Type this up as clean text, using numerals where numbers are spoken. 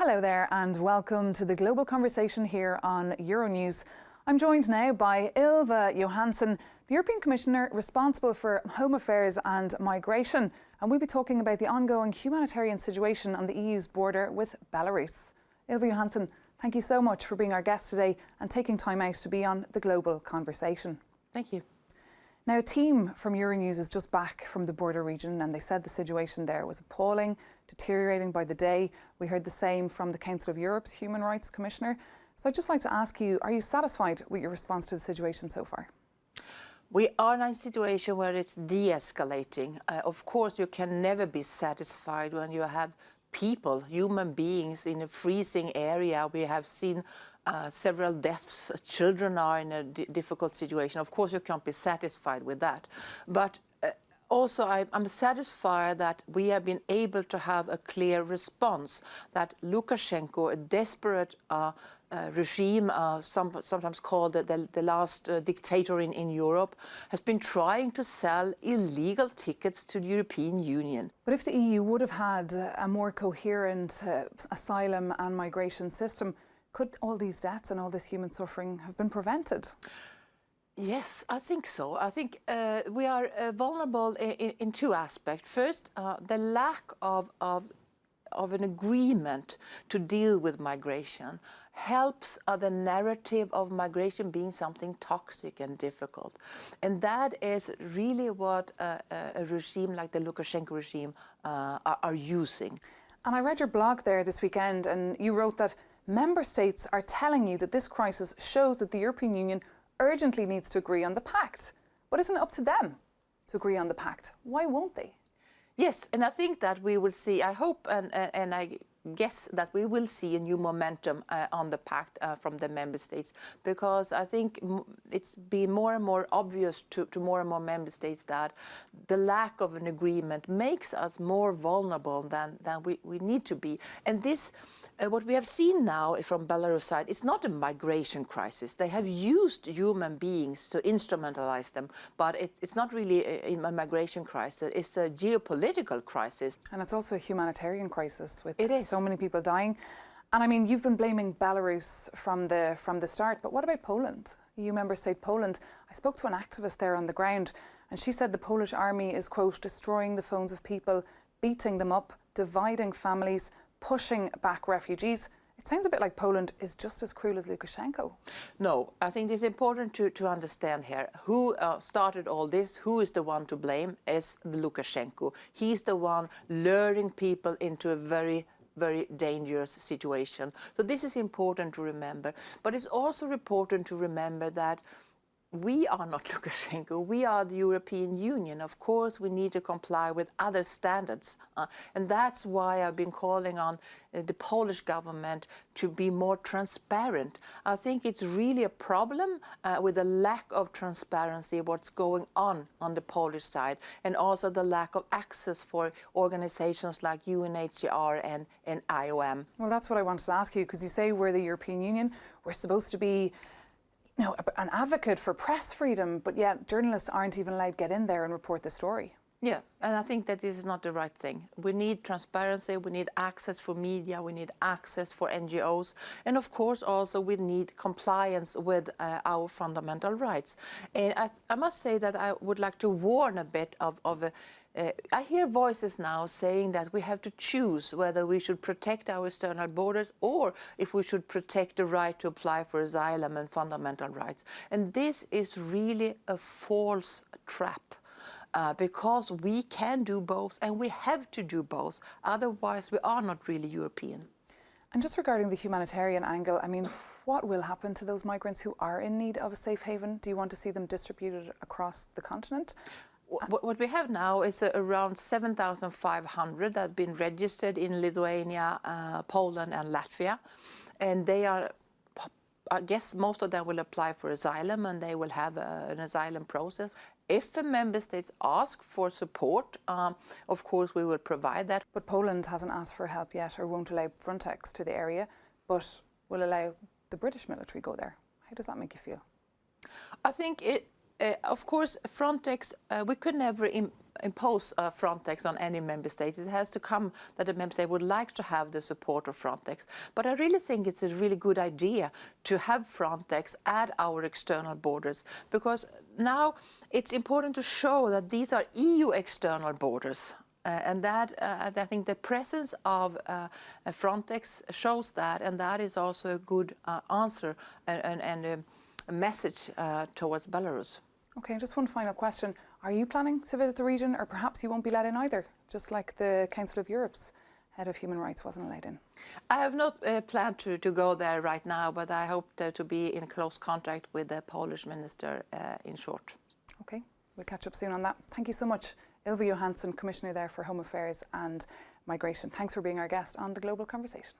Hello there and welcome to the Global Conversation here on Euronews. I'm joined now by Ylva Johansson, the European Commissioner responsible for Home Affairs and Migration, and we'll be talking about the ongoing humanitarian situation on the EU's border with Belarus. Ylva Johansson, thank you so much for being our guest today and taking time out to be on the Global Conversation. Thank you. Now, a team from Euronews is just back from the border region and they said the situation there was appalling, deteriorating by the day. We heard the same from the Council of Europe's Human Rights Commissioner. So I'd just like to ask you, are you satisfied with your response to the situation so far? We are in a situation where it's de-escalating. Of course, you can never be satisfied when you have people, human beings in a freezing area. We have seen several deaths. Children are in a difficult situation. Of course, you can't be satisfied with that. But also, I'm satisfied that we have been able to have a clear response, that Lukashenko, a desperate regime, sometimes called the last dictator in Europe, has been trying to sell illegal tickets to the European Union. But if the EU would have had a more coherent asylum and migration system, could all these deaths and all this human suffering have been prevented? Yes, I think so. I think we are vulnerable in two aspects. First, the lack of an agreement to deal with migration helps the narrative of migration being something toxic and difficult. And that is really what a regime like the Lukashenko regime are using. And I read your blog there this weekend and you wrote that member states are telling you that this crisis shows that the European Union urgently needs to agree on the pact. But isn't it up to them to agree on the pact? Why won't they? Yes, and I think that we will see, I hope and I guess that we will see a new momentum on the pact from the member states, because I think it's been more and more obvious to more and more member states that the lack of an agreement makes us more vulnerable than we need to be. And this, what we have seen now from Belarus side, it's not a migration crisis. They have used human beings to instrumentalize them, but it's not really a migration crisis. It's a geopolitical crisis. And it's also a humanitarian crisis with so so many people dying. And I mean, you've been blaming Belarus from the start, but what about Poland? EU member state Poland. I spoke to an activist there on the ground and she said the Polish army is, quote, destroying the phones of people, beating them up, dividing families, pushing back refugees. It sounds a bit like Poland is just as cruel as Lukashenko. No, I think it's important to understand here who started all this, who is the one to blame, is Lukashenko. He's the one luring people into a very dangerous situation. So this is important to remember. But it's also important to remember that we are not Lukashenko, we are the European Union. Of course, we need to comply with other standards. And that's why I've been calling on the Polish government to be more transparent. I think it's really a problem with the lack of transparency, what's going on the Polish side, and also the lack of access for organizations like UNHCR and IOM. Well, that's what I wanted to ask you, because you say we're the European Union, we're supposed to be an advocate for press freedom, but yet journalists aren't even allowed to get in there and report the story. Yeah, and I think that this is not the right thing. We need transparency, we need access for media, we need access for NGOs, and of course also we need compliance with our fundamental rights. And I must say that I would like to warn a bit of I hear voices now saying that we have to choose whether we should protect our external borders or if we should protect the right to apply for asylum and fundamental rights. And this is really a false trap. Because we can do both and we have to do both. Otherwise, we are not really European. And just regarding the humanitarian angle, I mean, what will happen to those migrants who are in need of a safe haven? Do you want to see them distributed across the continent? What we have now is around 7,500 that have been registered in Lithuania, Poland and Latvia. And they are, I guess most of them will apply for asylum and they will have an asylum process. If the member states ask for support, of course we will provide that. But Poland hasn't asked for help yet or won't allow Frontex to the area, but will allow the British military go there. How does that make you feel? I think Of course, Frontex, we could never impose Frontex on any member state. It has to come that a member state would like to have the support of Frontex. But I really think it's a really good idea to have Frontex at our external borders, because now it's important to show that these are EU external borders. And that, I think the presence of Frontex shows that, and that is also a good answer and a message towards Belarus. Okay, just one final question. Are you planning to visit the region, or perhaps you won't be let in either, just like the Council of Europe's head of human rights wasn't allowed in? I have not planned to go there right now, but I hope to be in close contact with the Polish minister in short. Okay, we'll catch up soon on that. Thank you so much, Ylva Johansson, Commissioner there for Home Affairs and Migration. Thanks for being our guest on The Global Conversation.